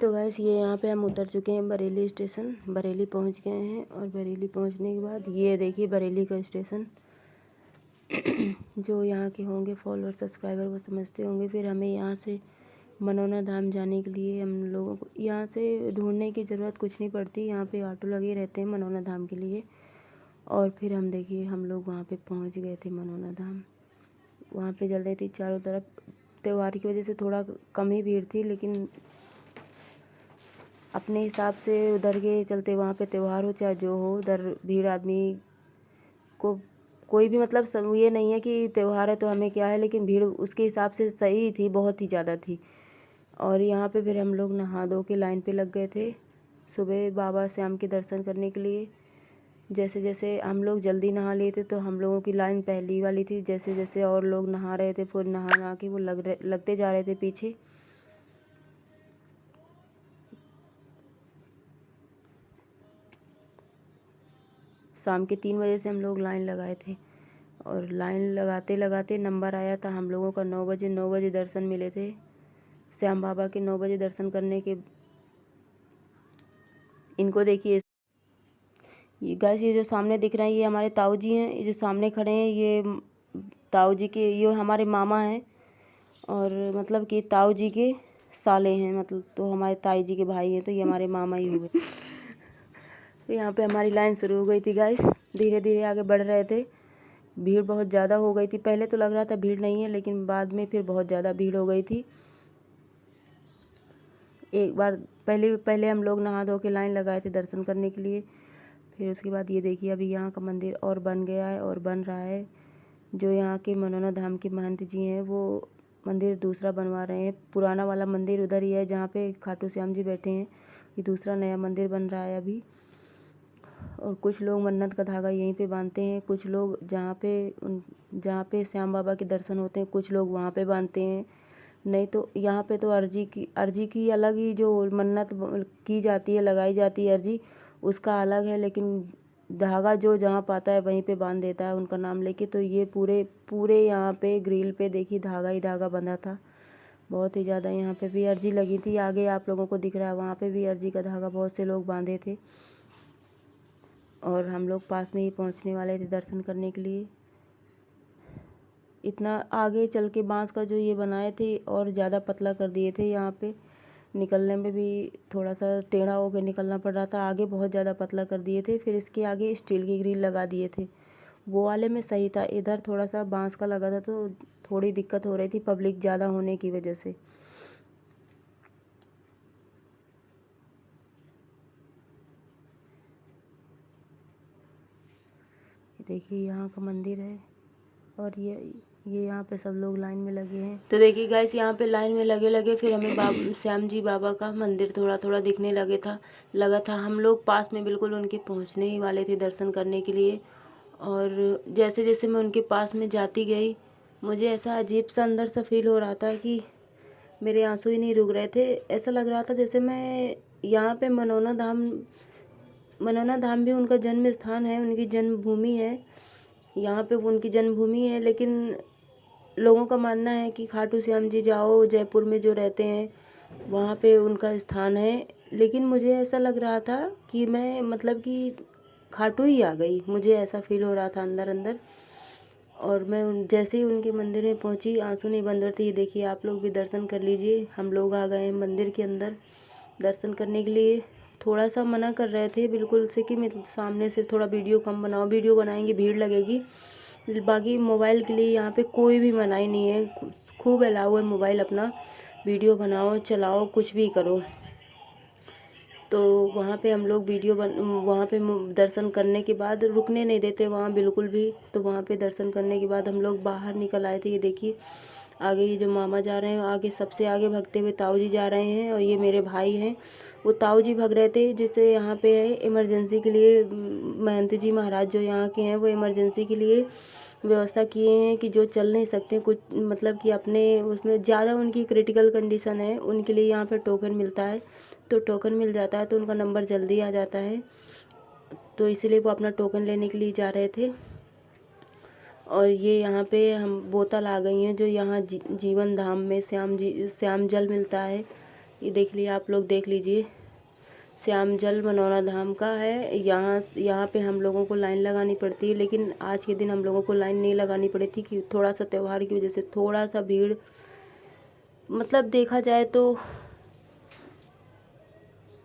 तो गैस ये यहाँ पे हम उतर चुके हैं बरेली स्टेशन। बरेली पहुँच गए हैं और बरेली पहुँचने के बाद ये देखिए बरेली का स्टेशन। जो यहाँ के होंगे फॉलोअर सब्सक्राइबर वो समझते होंगे। फिर हमें यहाँ से मनौना धाम जाने के लिए हम लोगों को यहाँ से ढूंढने की ज़रूरत कुछ नहीं पड़ती। यहाँ पे ऑटो लगे रहते हैं मनौना धाम के लिए। और फिर हम देखिए हम लोग वहाँ पे पहुँच गए थे मनौना धाम। वहाँ पे जल रही थी चारों तरफ। त्यौहार की वजह से थोड़ा कम ही भीड़ थी, लेकिन अपने हिसाब से उधर के चलते वहाँ पे त्यौहार हो चाहे जो हो, उधर भीड़ आदमी को कोई भी मतलब सब ये नहीं है कि त्यौहार है तो हमें क्या है, लेकिन भीड़ उसके हिसाब से सही थी, बहुत ही ज़्यादा थी। और यहाँ पे फिर हम लोग नहा धो के लाइन पे लग गए थे सुबह बाबा श्याम के दर्शन करने के लिए। जैसे जैसे हम लोग जल्दी नहा लिए थे तो हम लोगों की लाइन पहली वाली थी। जैसे जैसे और लोग नहा रहे थे फिर नहा के वो लगते जा रहे थे पीछे। शाम के 3 बजे से हम लोग लाइन लगाए थे और लाइन लगाते लगाते नंबर आया था हम लोगों का 9 बजे दर्शन मिले थे श्याम बाबा के। 9 बजे दर्शन करने के इनको देखिए ये गाइस, ये जो सामने दिख रहे हैं ये हमारे ताऊ जी हैं। ये जो सामने खड़े हैं ये ताऊ जी के, ये हमारे मामा हैं और मतलब कि ताऊ जी के साले हैं, मतलब तो हमारे ताई जी के भाई हैं, तो ये हमारे मामा ही हुए। तो यहाँ पे हमारी लाइन शुरू हो गई थी गाइस। धीरे धीरे आगे बढ़ रहे थे। भीड़ बहुत ज़्यादा हो गई थी। पहले तो लग रहा था भीड़ नहीं है, लेकिन बाद में फिर बहुत ज़्यादा भीड़ हो गई थी। एक बार पहले हम लोग नहा धो के लाइन लगाए थे दर्शन करने के लिए। फिर उसके बाद ये देखिए अभी यहाँ का मंदिर और बन गया है और बन रहा है। जो यहाँ के मनौना धाम के महंत जी हैं वो मंदिर दूसरा बनवा रहे हैं। पुराना वाला मंदिर उधर ही है जहाँ पे खाटू श्याम जी बैठे हैं। ये दूसरा नया मंदिर बन रहा है अभी। और कुछ लोग मन्नत का धागा यहीं पे बांधते हैं। कुछ लोग जहाँ पे श्याम बाबा के दर्शन होते हैं कुछ लोग वहाँ पे बांधते हैं। नहीं तो यहाँ पे तो अर्जी की अलग ही, जो मन्नत की जाती है लगाई जाती है अर्जी, उसका अलग है। लेकिन धागा जो जहाँ पाता है वहीं पे बांध देता है उनका नाम लेके। तो ये पूरे यहाँ पे ग्रिल पे देखिए धागा ही धागा बंधा था। बहुत ही ज़्यादा यहाँ पे भी अर्जी लगी थी। आगे आप लोगों को दिख रहा है वहाँ पे भी अर्जी का धागा बहुत से लोग बांधे थे। और हम लोग पास में ही पहुँचने वाले थे दर्शन करने के लिए। इतना आगे चल के बांस का जो ये बनाए थे और ज़्यादा पतला कर दिए थे। यहाँ पे निकलने में भी थोड़ा सा टेढ़ा होकर निकलना पड़ रहा था। आगे बहुत ज़्यादा पतला कर दिए थे। फिर इसके आगे स्टील की ग्रिल लगा दिए थे। वो वाले में सही था, इधर थोड़ा सा बांस का लगा था तो थोड़ी दिक्कत हो रही थी पब्लिक ज़्यादा होने की वजह से। देखिए यहाँ का मंदिर है और ये यहाँ पे सब लोग लाइन में लगे हैं। तो देखिए गाइस यहाँ पे लाइन में लगे फिर हमें श्याम जी बाबा का मंदिर थोड़ा थोड़ा दिखने लगा था। हम लोग पास में बिल्कुल उनके पहुँचने ही वाले थे दर्शन करने के लिए। और जैसे जैसे मैं उनके पास में जाती गई मुझे ऐसा अजीब सा अंदर सा फील हो रहा था कि मेरे आंसू ही नहीं रुक रहे थे। ऐसा लग रहा था जैसे मैं यहाँ पे मनौना धाम भी उनका जन्म स्थान है, उनकी जन्मभूमि है। यहाँ पे उनकी जन्मभूमि है, लेकिन लोगों का मानना है कि खाटू श्याम जी जाओ जयपुर में जो रहते हैं वहाँ पे उनका स्थान है। लेकिन मुझे ऐसा लग रहा था कि मैं मतलब कि खाटू ही आ गई, मुझे ऐसा फील हो रहा था अंदर अंदर। और मैं जैसे ही उनके मंदिर में पहुँची आंसू नहीं बंद रहे थे। ये देखिए आप लोग भी दर्शन कर लीजिए। हम लोग आ गए हैं मंदिर के अंदर दर्शन करने के लिए। थोड़ा सा मना कर रहे थे बिल्कुल से कि मैं सामने से थोड़ा वीडियो कम बनाओ, वीडियो बनाएंगे भीड़ लगेगी। बाकी मोबाइल के लिए यहाँ पे कोई भी मनाही नहीं है, खूब अलाउ है मोबाइल अपना वीडियो बनाओ चलाओ कुछ भी करो। तो वहाँ पे हम लोग वहाँ पे दर्शन करने के बाद रुकने नहीं देते वहाँ बिल्कुल भी। तो वहाँ पे दर्शन करने के बाद हम लोग बाहर निकल आए थे। ये देखिए आगे ये जो मामा जा रहे हैं, आगे सबसे आगे भगते हुए ताऊ जी जा रहे हैं और ये मेरे भाई हैं। वो ताऊ जी भग रहे थे जिससे यहाँ पे है इमरजेंसी के लिए महंत जी महाराज जो यहाँ के हैं वो इमरजेंसी के लिए व्यवस्था किए हैं कि जो चल नहीं सकते कुछ मतलब कि अपने उसमें ज़्यादा उनकी क्रिटिकल कंडीशन है उनके लिए यहाँ पे टोकन मिलता है। तो टोकन मिल जाता है तो उनका नंबर जल्दी आ जाता है। तो इसलिए वो अपना टोकन लेने के लिए जा रहे थे। और ये यहाँ पे हम बोतल आ गई हैं जो यहाँ जीवन धाम में श्याम जल मिलता है। ये देख लीजिए, आप लोग देख लीजिए, श्याम जल मनौरा धाम का है। यहाँ पे हम लोगों को लाइन लगानी पड़ती है, लेकिन आज के दिन हम लोगों को लाइन नहीं लगानी पड़ी थी कि थोड़ा सा त्यौहार की वजह से थोड़ा सा भीड़, मतलब देखा जाए तो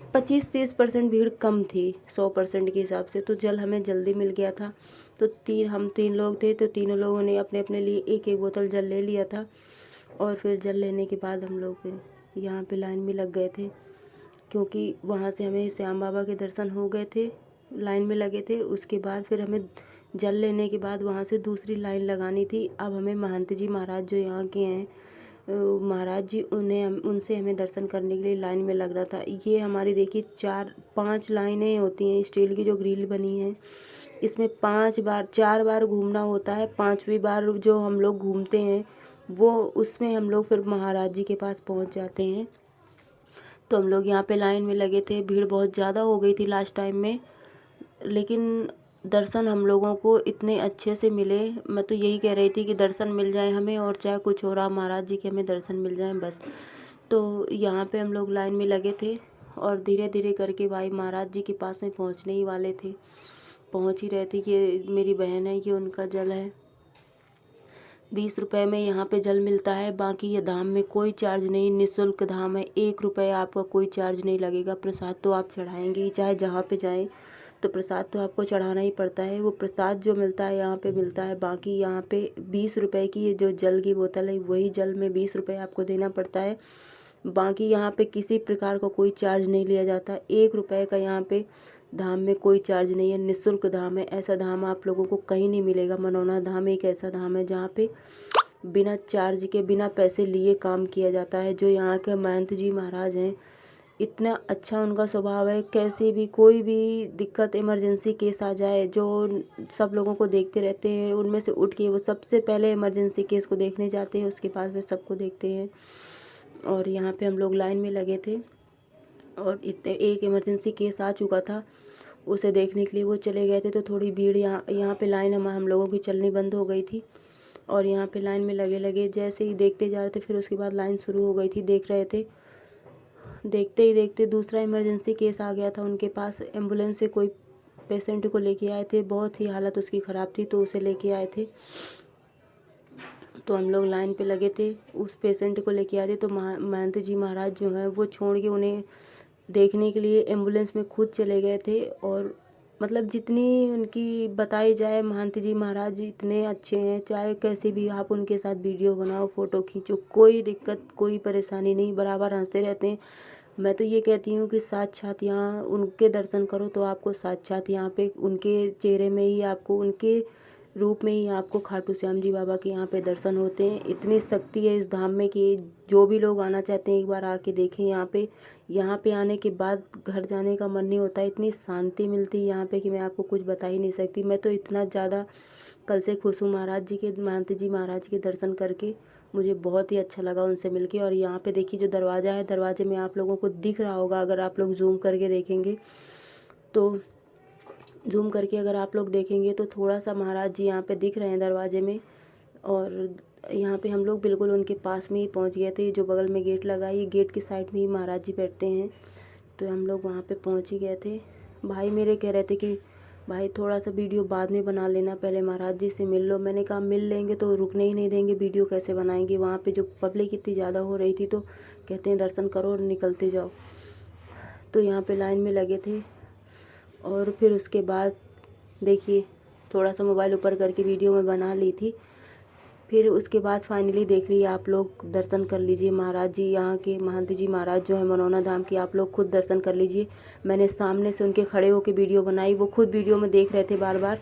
25-30% भीड़ कम थी 100% के हिसाब से। तो जल हमें जल्दी मिल गया था। तो हम 3 लोग थे, तो तीनों लोगों ने अपने अपने लिए एक एक बोतल जल ले लिया था। और फिर जल लेने के बाद हम लोग फिर यहाँ पे लाइन में लग गए थे, क्योंकि वहाँ से हमें श्याम बाबा के दर्शन हो गए थे, लाइन में लगे थे। उसके बाद फिर हमें जल लेने के बाद वहाँ से दूसरी लाइन लगानी थी। अब हमें महंत जी महाराज जो यहाँ के हैं, महाराज जी, उनसे हमें दर्शन करने के लिए लाइन में लगना था। ये हमारी देखिए 4-5 लाइनें होती हैं, स्टील की जो ग्रिल बनी है, इसमें 4 बार घूमना होता है। 5वीं बार जो हम लोग घूमते हैं वो, उसमें हम लोग फिर महाराज जी के पास पहुंच जाते हैं। तो हम लोग यहाँ पे लाइन में लगे थे। भीड़ बहुत ज़्यादा हो गई थी लास्ट टाइम में, लेकिन दर्शन हम लोगों को इतने अच्छे से मिले। मैं तो यही कह रही थी कि दर्शन मिल जाए हमें, और चाहे कुछ हो रहा, महाराज जी के हमें दर्शन मिल जाए बस। तो यहाँ पे हम लोग लाइन में लगे थे, और धीरे धीरे करके भाई महाराज जी के पास में पहुँचने ही वाले थे, पहुँच ही रहे थे। कि मेरी बहन है, ये उनका जल है। 20 रुपये में यहाँ पे जल मिलता है। बाकी ये धाम में कोई चार्ज नहीं, निःशुल्क धाम है। 1 रुपये आपका कोई चार्ज नहीं लगेगा। प्रसाद तो आप चढ़ाएंगे ही, चाहे जहाँ पे जाएं तो प्रसाद तो आपको चढ़ाना ही पड़ता है। वो प्रसाद जो मिलता है यहाँ पे मिलता है। बाकी यहाँ पे 20 रुपये की ये जो जल की बोतल है, वही जल में 20 रुपये आपको देना पड़ता है। बाकी यहाँ पे किसी प्रकार का कोई चार्ज नहीं लिया जाता। 1 रुपये का यहाँ पे धाम में कोई चार्ज नहीं है, निःशुल्क धाम है। ऐसा धाम आप लोगों को कहीं नहीं मिलेगा। मनौना धाम एक ऐसा धाम है जहाँ पे बिना चार्ज के, बिना पैसे लिए काम किया जाता है। जो यहाँ के महंत जी महाराज हैं, इतना अच्छा उनका स्वभाव है। कैसे भी कोई भी दिक्कत, इमरजेंसी केस आ जाए, जो सब लोगों को देखते रहते हैं, उनमें से उठ के वो सबसे पहले इमरजेंसी केस को देखने जाते हैं, उसके बाद फिर सबको देखते हैं। और यहाँ पे हम लोग लाइन में लगे थे, और इतने एक इमरजेंसी केस आ चुका था, उसे देखने के लिए वो चले गए थे। तो थोड़ी भीड़ यहाँ पे लाइन हम लोगों की चलनी बंद हो गई थी। और यहाँ पे लाइन में लगे लगे जैसे ही देखते जा रहे थे, फिर उसके बाद लाइन शुरू हो गई थी, देख रहे थे। देखते ही देखते दूसरा इमरजेंसी केस आ गया था उनके पास। एम्बुलेंस से कोई पेशेंट को लेके आए थे, बहुत ही हालत उसकी ख़राब थी, तो उसे लेके आए थे। तो हम लोग लाइन पे लगे थे, उस पेशेंट को लेके आए थे। तो महंत जी महाराज जो हैं, वो छोड़ के उन्हें देखने के लिए एम्बुलेंस में खुद चले गए थे। और मतलब जितनी उनकी बताई जाए, महंत जी महाराज जी इतने अच्छे हैं। चाहे कैसे भी आप उनके साथ वीडियो बनाओ, फ़ोटो खींचो, कोई दिक्कत, कोई परेशानी नहीं, बराबर हंसते रहते हैं। मैं तो ये कहती हूँ कि साक्षात यहाँ उनके दर्शन करो, तो आपको साक्षात यहाँ पे उनके चेहरे में ही, आपको उनके रूप में ही आपको खाटू श्याम जी बाबा के यहाँ पे दर्शन होते हैं। इतनी शक्ति है इस धाम में कि जो भी लोग आना चाहते हैं, एक बार आके देखें। यहाँ पे आने के बाद घर जाने का मन नहीं होता। इतनी शांति मिलती है यहाँ पे कि मैं आपको कुछ बता ही नहीं सकती। मैं तो इतना ज़्यादा कल से खुश हूँ महाराज जी के, महंत जी महाराज के दर्शन करके। मुझे बहुत ही अच्छा लगा उनसे मिलके। और यहाँ पे देखिए जो दरवाज़ा है, दरवाजे में आप लोगों को दिख रहा होगा, अगर आप लोग जूम करके देखेंगे तो, जूम करके अगर आप लोग देखेंगे तो थोड़ा सा महाराज जी यहाँ पे दिख रहे हैं दरवाजे में। और यहाँ पे हम लोग बिल्कुल उनके पास में ही पहुँच गए थे। जो बगल में गेट लगा है, ये गेट की साइड में ही महाराज जी बैठते हैं। तो हम लोग वहाँ पे पहुँच ही गए थे। भाई मेरे कह रहे थे कि भाई थोड़ा सा वीडियो बाद में बना लेना, पहले महाराज जी से मिल लो। मैंने कहा मिल लेंगे तो रुकने ही नहीं देंगे, वीडियो कैसे बनाएंगे। वहाँ पे जो पब्लिक इतनी ज़्यादा हो रही थी, तो कहते हैं दर्शन करो और निकलते जाओ। तो यहाँ पे लाइन में लगे थे। और फिर उसके बाद देखिए, थोड़ा सा मोबाइल ऊपर करके वीडियो में बना ली थी। फिर उसके बाद फाइनली देख लीजिए, आप लोग दर्शन कर लीजिए महाराज जी, यहाँ के महंत जी महाराज जो है मनौना धाम की, आप लोग खुद दर्शन कर लीजिए। मैंने सामने से उनके खड़े होकर वीडियो बनाई, वो खुद वीडियो में देख रहे थे बार बार,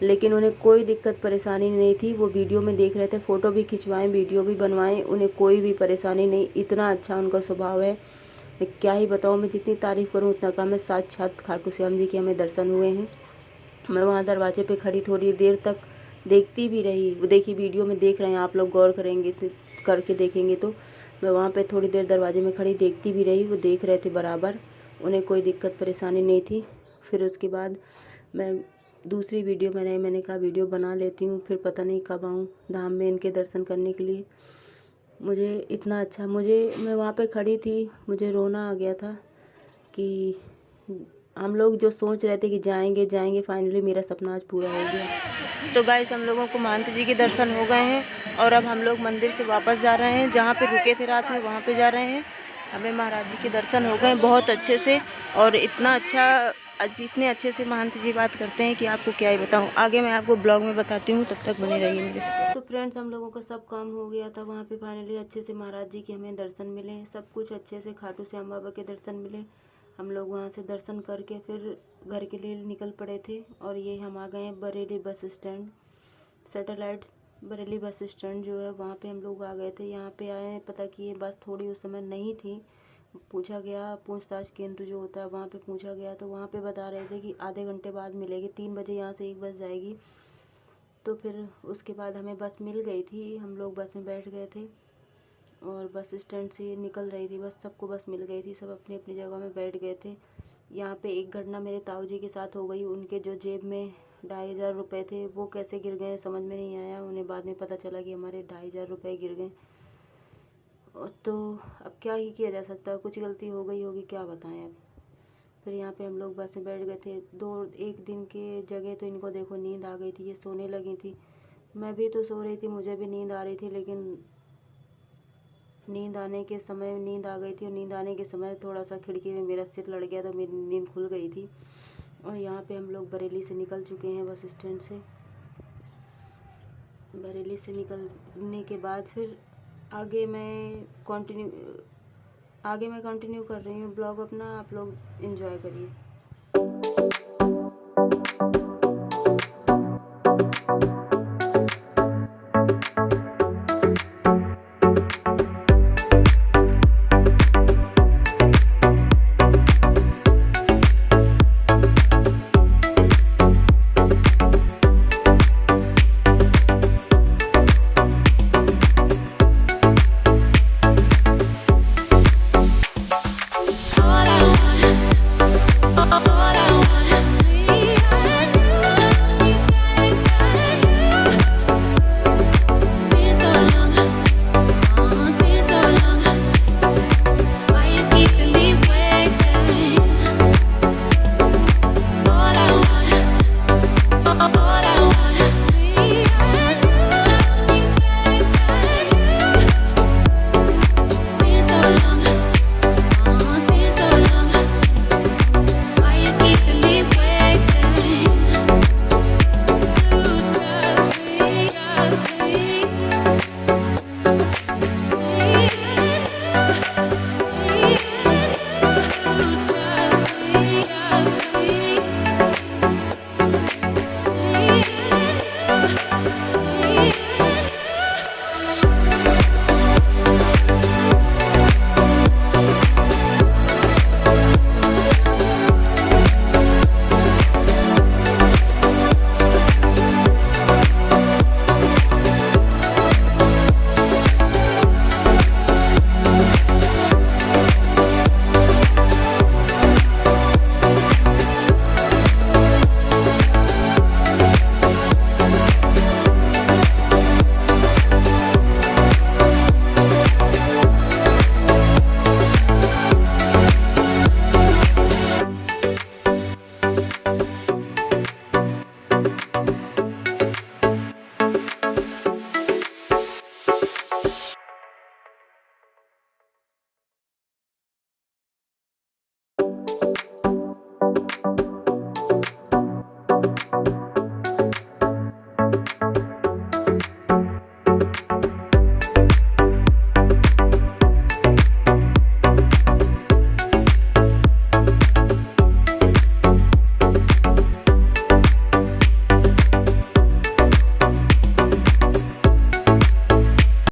लेकिन उन्हें कोई दिक्कत परेशानी नहीं थी। वो वीडियो में देख रहे थे, फ़ोटो भी खिंचवाएँ, वीडियो भी बनवाएँ, उन्हें कोई भी परेशानी नहीं। इतना अच्छा उनका स्वभाव है, मैं क्या ही बताऊँ। मैं जितनी तारीफ़ करूँ उतना कम है। साक्षात खाटू श्याम जी के हमें दर्शन हुए हैं। मैं वहाँ दरवाजे पे खड़ी थोड़ी देर तक देखती भी रही। वो देखिए वीडियो में देख रहे हैं आप लोग, गौर करेंगे तो, करके देखेंगे तो, मैं वहाँ पे थोड़ी देर दरवाजे में खड़ी देखती भी रही। वो देख रहे थे बराबर, उन्हें कोई दिक्कत परेशानी नहीं थी। फिर उसके बाद मैं दूसरी वीडियो मैंने कहा वीडियो बना लेती हूँ, फिर पता नहीं कब आऊँ धाम में इनके दर्शन करने के लिए। मुझे इतना अच्छा, मैं वहाँ पे खड़ी थी, मुझे रोना आ गया था कि हम लोग जो सोच रहे थे कि जाएंगे जाएंगे, फाइनली मेरा सपना आज पूरा हो गया। तो गाइस, हम लोगों को महंत जी के दर्शन हो गए हैं और अब हम लोग मंदिर से वापस जा रहे हैं, जहाँ पे रुके थे रात में वहाँ पे जा रहे हैं। हमें महाराज जी के दर्शन हो गए बहुत अच्छे से, और इतना अच्छा, इतने अच्छे से महंत जी बात करते हैं कि आपको क्या ही बताऊँ। आगे मैं आपको ब्लॉग में बताती हूँ, तब तक बने रहिए मेरे साथ। तो फ्रेंड्स, हम लोगों का सब काम हो गया था वहाँ पे, फाइनली अच्छे से महाराज जी के हमें दर्शन मिले, सब कुछ अच्छे से, खाटू श्याम बाबा के दर्शन मिले। हम लोग वहाँ से दर्शन करके फिर घर के लिए निकल पड़े थे, और ये हम आ गए हैं Bareilly bus stand, satellite Bareilly bus stand जो है, वहाँ पे हम लोग आ गए थे। यहाँ पे आए हैं, पता किए, बस थोड़ी उस समय नहीं थी। पूछा गया, पूछताछ केंद्र जो होता है वहाँ पे पूछा गया, तो वहाँ पे बता रहे थे कि आधे घंटे बाद मिलेगी, 3 बजे यहाँ से एक बस जाएगी। तो फिर उसके बाद हमें बस मिल गई थी, हम लोग बस में बैठ गए थे और बस स्टैंड से निकल रही थी बस, सबको बस मिल गई थी, सब अपनी अपनी जगह में बैठ गए थे। यहाँ पे एक घटना मेरे ताऊ जी के साथ हो गई। उनके जो जेब में 2500 रुपये थे, वो कैसे गिर गए समझ में नहीं आया। उन्हें बाद में पता चला कि हमारे 2500 रुपये गिर गए। तो अब क्या ही किया जा सकता है, कुछ गलती हो गई होगी, क्या बताएं अब। फिर यहाँ पे हम लोग बस में बैठ गए थे। एक दिन के जगह तो इनको देखो नींद आ गई थी, ये सोने लगी थी। मैं भी तो सो रही थी, मुझे भी नींद आ रही थी, लेकिन नींद आने के समय नींद आ गई थी, और नींद आने के समय थोड़ा सा खिड़की में मेरा सिर लड़ गया तो मेरी नींद खुल गई थी। और यहाँ पे हम लोग बरेली से निकल चुके हैं बस स्टैंड से। बरेली से निकलने के बाद फिर आगे मैं कंटिन्यू कर रही हूँ ब्लॉग अपना, आप लोग एंजॉय करिए।